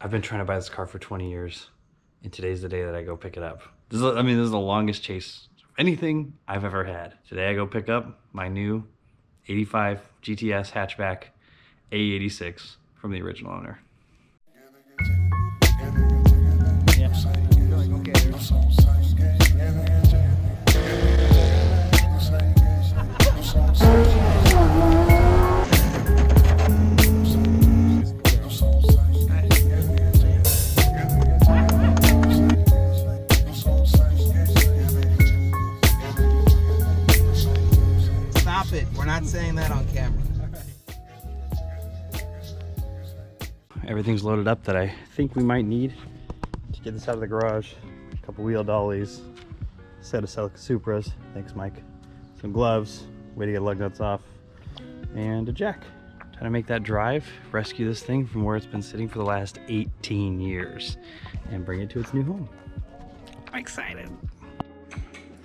I've been trying to buy this car for 20 years, and today's the day that I go pick it up. This is the longest chase of anything I've ever had. Today I go pick up my new 85 GTS hatchback AE86 from the original owner. Stop it. We're not saying that on camera. Everything's loaded up that I think we might need to get this out of the garage. A couple wheel dollies, set of Celica Supras, thanks Mike, some gloves, way to get lug nuts off, and a jack. Trying to make that drive, rescue this thing from where it's been sitting for the last 18 years and bring it to its new home. I'm excited.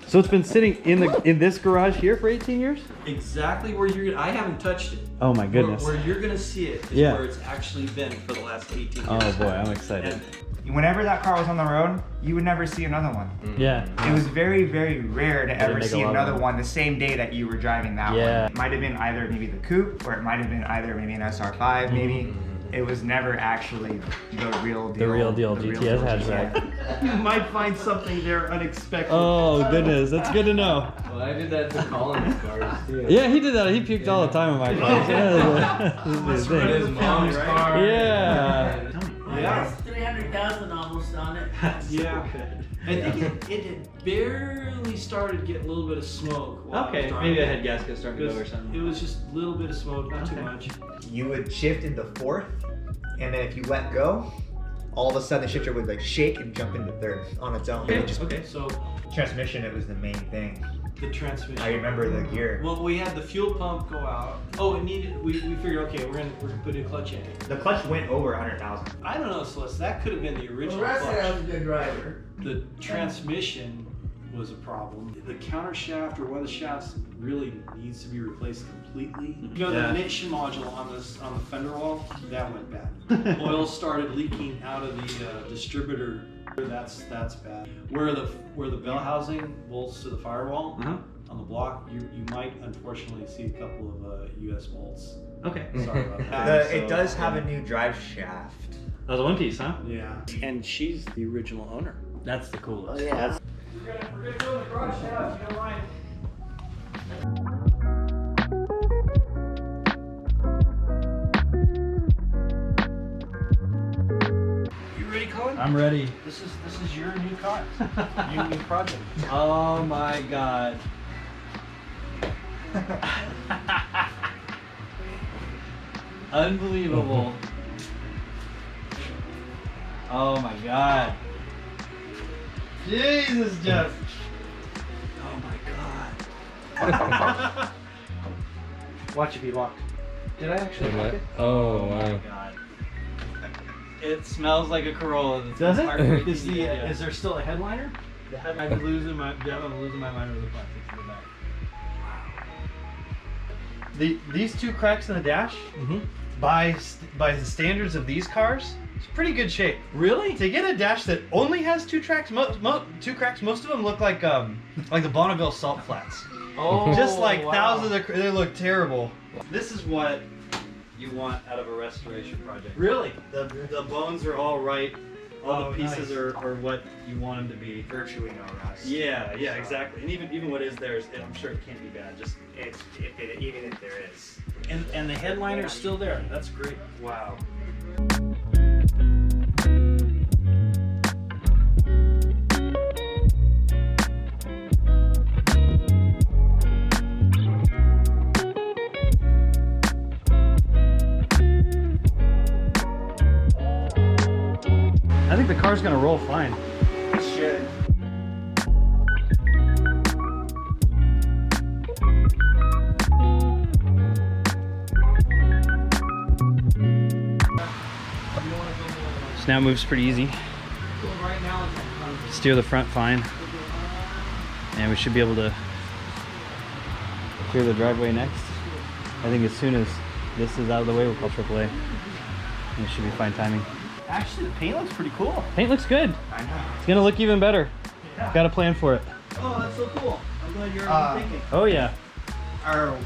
So it's been sitting in this garage here for 18 years? Exactly where you're gonna, I haven't touched it. Oh my goodness. Where you're gonna see it is where it's actually been for the last 18 years. Oh boy, I'm excited. Whenever that car was on the road, you would never see another one. Yeah. It was very, very rare to ever make a see lot of another them. one the same day that you were driving that one. It might have been either maybe the coupe, or it might have been either maybe an SR5, maybe. It was never actually the real deal. The real deal GTS hatchback. You might find something there unexpected. Oh goodness, that's good to know. Well, I did that to Colin's cars too. Yeah, he did that. He puked all the time in my cars. His mom's car. Yeah. Yeah. 300,000 almost on it. Yeah. I think it had barely started getting a little bit of smoke. while I was driving. Maybe I had gasket starting to go or something. It was just a little bit of smoke, not too much. You would shift into fourth, and then if you let go, all of a sudden the shifter would like shake and jump into third on its own. Okay, so Transmission, it was the main thing. the transmission. I remember the gear. Well, we had the fuel pump go out. Oh, it needed. We figured, okay, we're gonna put a clutch in it. The clutch went over 100,000. I don't know, Celeste. That could have been the original Well, clutch. was a good driver. The transmission was a problem. The counter shaft or one of the shafts really needs to be replaced completely. You know, the ignition module on the fender wall, that went bad. Oil started leaking out of the distributor. That's bad. Where the bell housing bolts to the firewall on the block, you might unfortunately see a couple of US bolts. Okay. Sorry about that. It does have a new drive shaft. That was a one piece, huh? Yeah. And she's the original owner. That's the coolest. Oh, yeah. We're gonna go in the garage now, if you don't mind. You ready, Colin? I'm ready. This is your new car. Your new project. Oh my god. Unbelievable. Oh my god. Jesus, Jeff. Oh my god. Watch it be locked. Did I actually lock it? Oh, Oh my wow. god. It smells like a Corolla. Does it? Is Is is there still a headliner? I'm losing my mind over the plastics in the back. These two cracks in the dash, by the standards of these cars, it's pretty good shape. Really? To get a dash that only has two cracks, most of them look like the Bonneville salt flats. Oh, Just like wow. thousands of, they look terrible. This is what you want out of a restoration project. Really? The bones are all right. All Oh, the pieces nice. are what you want them to be. Virtually no rust. Yeah, exactly. And even what is there, I'm sure it can't be bad. Just Even if there is. And the headliner's still there. That's great. wow. I think the car's gonna roll fine. It should. So now it moves pretty easy. Steer the front fine. And we should be able to clear the driveway next. I think as soon as this is out of the way, we'll call AAA. And it should be fine timing. Actually, the paint looks pretty cool. Paint looks good. I know. It's gonna look even better. Yeah. Got a plan for it. Oh, that's so cool. I'm glad you're thinking. Oh yeah. Or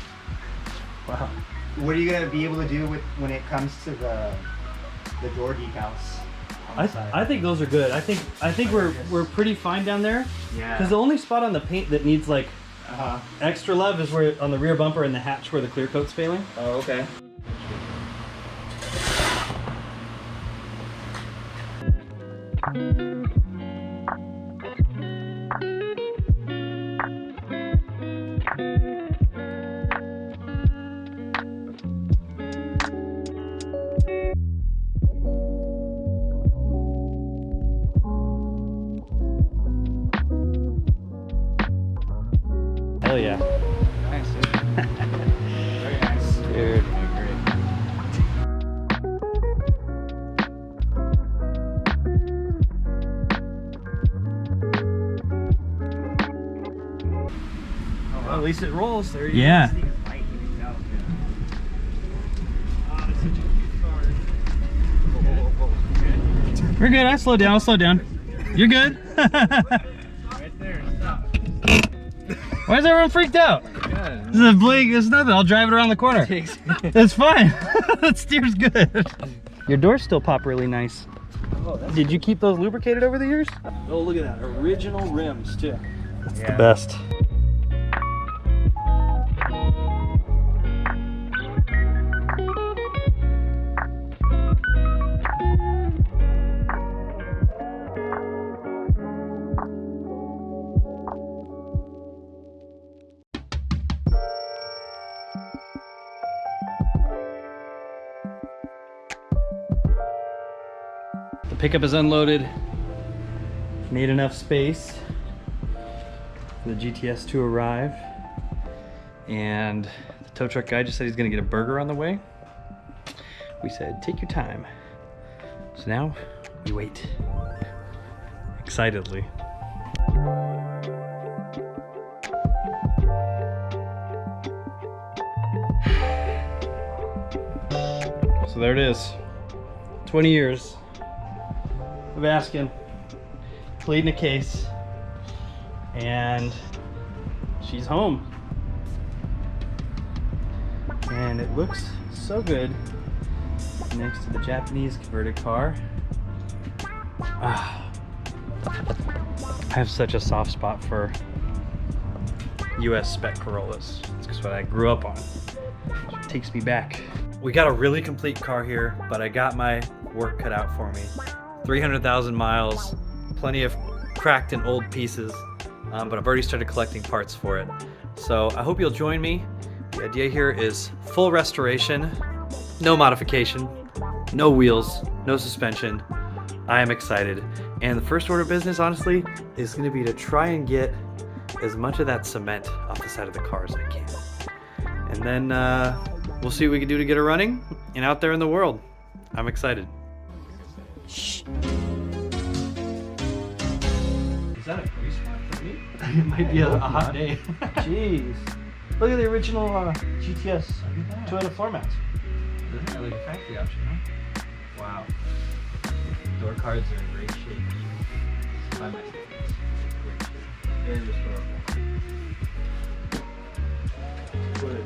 Wow. what are you gonna be able to do with when it comes to the door decals? I think those are good. I think we're pretty fine down there. Yeah. Because the only spot on the paint that needs like extra love is where on the rear bumper and the hatch where the clear coat's failing. Oh, okay. Hell yeah. Nice. Very nice. Dude. Well, at least it rolls. There you Yeah. go. We're good. I'll slow down. I'll slow down. You're good. Right there, stop. Why is everyone freaked out? Good. This is a Blake. It's nothing. I'll drive it around the corner. It's fine. That steer's good. Your doors still pop really nice. Oh, that's Did you keep those lubricated over the years? Oh, look at that. Original rims, too. That's the best. The pickup is unloaded. Made enough space for the GTS to arrive. And the tow truck guy just said he's gonna get a burger on the way. We said, take your time. So now we wait. Excitedly. So there it is. 20 years of asking, pleading a case, and she's home. And it looks so good next to the Japanese converted car. Ah, I have such a soft spot for US spec Corollas. It's just what I grew up on. It takes me back. We got a really complete car here, but I got my work cut out for me. 300,000 miles, plenty of cracked and old pieces, but I've already started collecting parts for it. So I hope you'll join me. The idea here is full restoration, no modification, no wheels, no suspension. I am excited. And the first order of business, honestly, is gonna be to try and get as much of that cement off the side of the car as I can. And then we'll see what we can do to get her running and out there in the world. I'm excited. Is that a grease mark for me? It might be a hot day. Jeez. Look at the original GTS Toyota floor mats. Isn't that like a factory option, huh? Wow. Door cards are in great shape. By my standards. Great shape. Very restorable. Good.